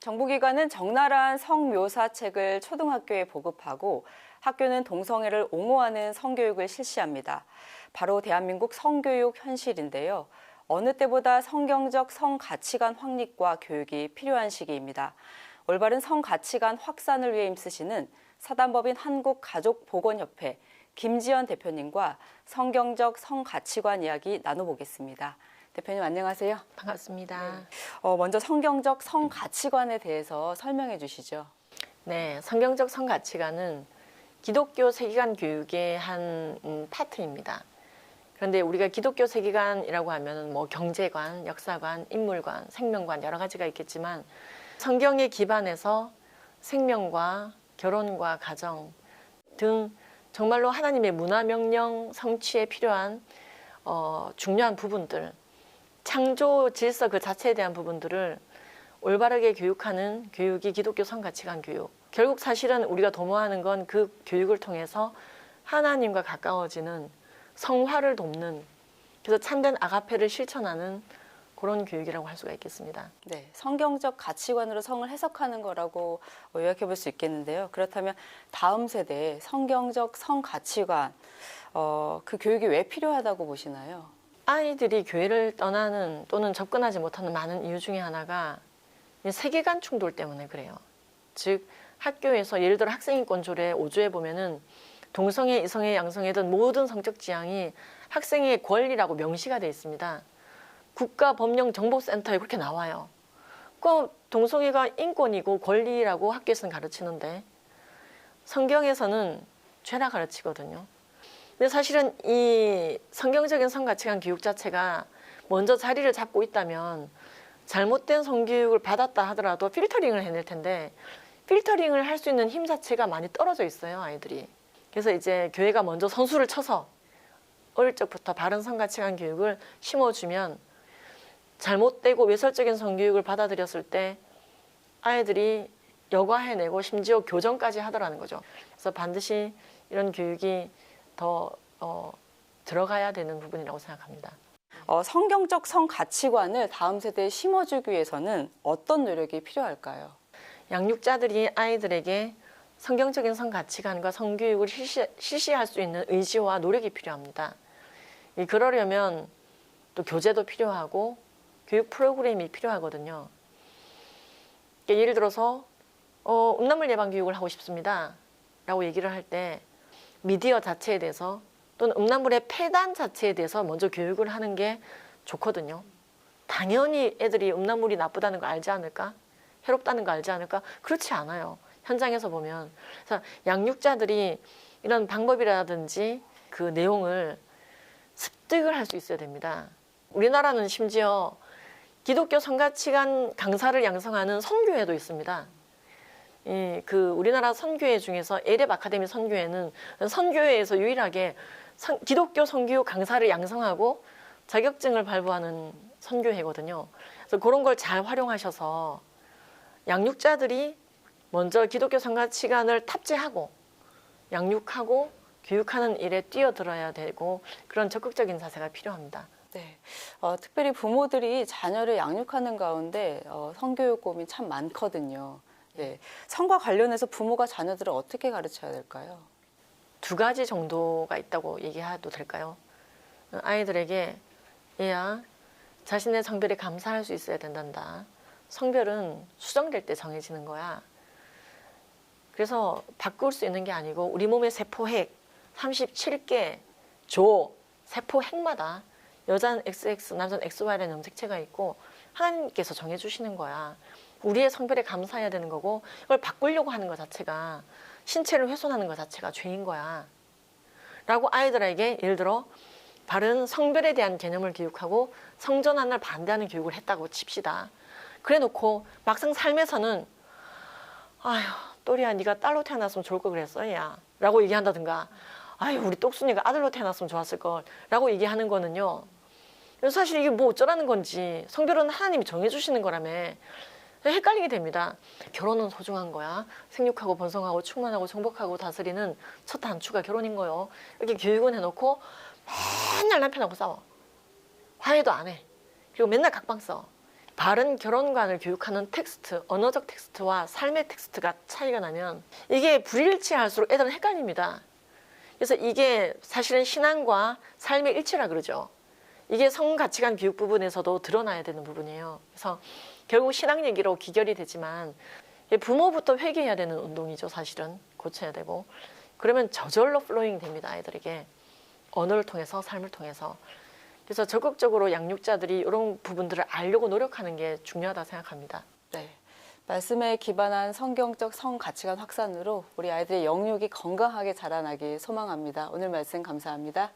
정부기관은 적나라한 성묘사책을 초등학교에 보급하고 학교는 동성애를 옹호하는 성교육을 실시합니다. 바로 대한민국 성교육 현실인데요. 어느 때보다 성경적 성가치관 확립과 교육이 필요한 시기입니다. 올바른 성가치관 확산을 위해 힘쓰시는 사단법인 한국가족보건협회 김지연 대표님과 성경적 성가치관 이야기 나눠보겠습니다. 대표님 안녕하세요. 반갑습니다. 먼저 성경적 성가치관에 대해서 설명해 주시죠. 네, 성경적 성가치관은 기독교 세계관 교육의 한 파트입니다. 그런데 우리가 기독교 세계관이라고 하면 뭐 경제관, 역사관, 인물관, 생명관 여러 가지가 있겠지만 성경에 기반해서 생명과 결혼과 가정 등 정말로 하나님의 문화명령 성취에 필요한 중요한 부분들, 창조 질서 그 자체에 대한 부분들을 올바르게 교육하는 교육이 기독교 성가치관 교육. 결국 사실은 우리가 도모하는 건 그 교육을 통해서 하나님과 가까워지는 성화를 돕는, 그래서 참된 아가페를 실천하는 그런 교육이라고 할 수가 있겠습니다. 네, 성경적 가치관으로 성을 해석하는 거라고 요약해 볼 수 있겠는데요. 그렇다면 다음 세대의 성경적 성가치관, 그 교육이 왜 필요하다고 보시나요? 아이들이 교회를 떠나는 또는 접근하지 못하는 많은 이유 중에 하나가 세계관 충돌 때문에 그래요. 즉 학교에서 예를 들어 학생인권조례 5조에 보면은 동성애, 이성애, 양성애 등 모든 성적 지향이 학생의 권리라고 명시가 되어 있습니다. 국가법령정보센터에 그렇게 나와요. 그 동성애가 인권이고 권리라고 학교에서는 가르치는데 성경에서는 죄라 가르치거든요. 근데 사실은 이 성경적인 성가치관 교육 자체가 먼저 자리를 잡고 있다면 잘못된 성교육을 받았다 하더라도 필터링을 해낼 텐데 필터링을 할 수 있는 힘 자체가 많이 떨어져 있어요, 아이들이. 그래서 이제 교회가 먼저 선수를 쳐서 어릴 적부터 바른 성가치관 교육을 심어주면 잘못되고 외설적인 성교육을 받아들였을 때 아이들이 여과해내고 심지어 교정까지 하더라는 거죠. 그래서 반드시 이런 교육이 더 들어가야 되는 부분이라고 생각합니다. 성경적 성가치관을 다음 세대에 심어주기 위해서는 어떤 노력이 필요할까요? 양육자들이 아이들에게 성경적인 성가치관과 성교육을 실시할 수 있는 의지와 노력이 필요합니다. 그러려면 또 교재도 필요하고 교육 프로그램이 필요하거든요. 예를 들어서 음란물 예방 교육을 하고 싶습니다 라고 얘기를 할 때 미디어 자체에 대해서 또는 음란물의 폐단 자체에 대해서 먼저 교육을 하는 게 좋거든요. 당연히 애들이 음란물이 나쁘다는 걸 알지 않을까? 해롭다는 걸 알지 않을까? 그렇지 않아요. 현장에서 보면. 그래서 양육자들이 이런 방법이라든지 그 내용을 습득을 할 수 있어야 됩니다. 우리나라는 심지어 기독교 성가치관 강사를 양성하는 선교회도 있습니다. 우리나라 선교회 중에서 에렙 아카데미 선교회는 선교회에서 유일하게 기독교 선교육 강사를 양성하고 자격증을 발부하는 선교회거든요. 그래서 그런 걸 잘 활용하셔서 양육자들이 먼저 기독교 성가치관을 탑재하고 양육하고 교육하는 일에 뛰어들어야 되고 그런 적극적인 자세가 필요합니다. 네, 특별히 부모들이 자녀를 양육하는 가운데 성교육 고민 참 많거든요. 네, 성과 관련해서 부모가 자녀들을 어떻게 가르쳐야 될까요? 두 가지 정도가 있다고 얘기해도 될까요? 아이들에게 얘야, 자신의 성별에 감사할 수 있어야 된단다. 성별은 수정될 때 정해지는 거야. 그래서 바꿀 수 있는 게 아니고 우리 몸의 세포핵 37개 조 세포핵마다 여자는 XX, 남자는 XY라는 염색체가 있고 하나님께서 정해주시는 거야. 우리의 성별에 감사해야 되는 거고 이걸 바꾸려고 하는 것 자체가 신체를 훼손하는 것 자체가 죄인 거야 라고 아이들에게 예를 들어 바른 성별에 대한 개념을 교육하고 성전환을 반대하는 교육을 했다고 칩시다. 그래 놓고 막상 삶에서는 아휴 또리야 네가 딸로 태어났으면 좋을 걸 그랬어 야 라고 얘기한다든가 아휴 우리 똑순이가 아들로 태어났으면 좋았을 걸 라고 얘기하는 거는요, 사실 이게 뭐 어쩌라는 건지 성별은 하나님이 정해주시는 거라며 헷갈리게 됩니다. 결혼은 소중한 거야. 생육하고 번성하고 충만하고 정복하고 다스리는 첫 단추가 결혼인 거요. 이렇게 교육은 해놓고 맨날 남편하고 싸워. 화해도 안 해. 그리고 맨날 각방 써. 바른 결혼관을 교육하는 텍스트, 언어적 텍스트와 삶의 텍스트가 차이가 나면 이게 불일치할수록 애들은 헷갈립니다. 그래서 이게 사실은 신앙과 삶의 일치라 그러죠. 이게 성가치관 교육 부분에서도 드러나야 되는 부분이에요. 그래서 결국 신앙 얘기로 귀결이 되지만 부모부터 회개해야 되는 운동이죠. 사실은 고쳐야 되고 그러면 저절로 플로잉 됩니다. 아이들에게 언어를 통해서 삶을 통해서. 그래서 적극적으로 양육자들이 이런 부분들을 알려고 노력하는 게 중요하다고 생각합니다. 네. 말씀에 기반한 성경적 성가치관 확산으로 우리 아이들의 영육이 건강하게 자라나길 소망합니다. 오늘 말씀 감사합니다.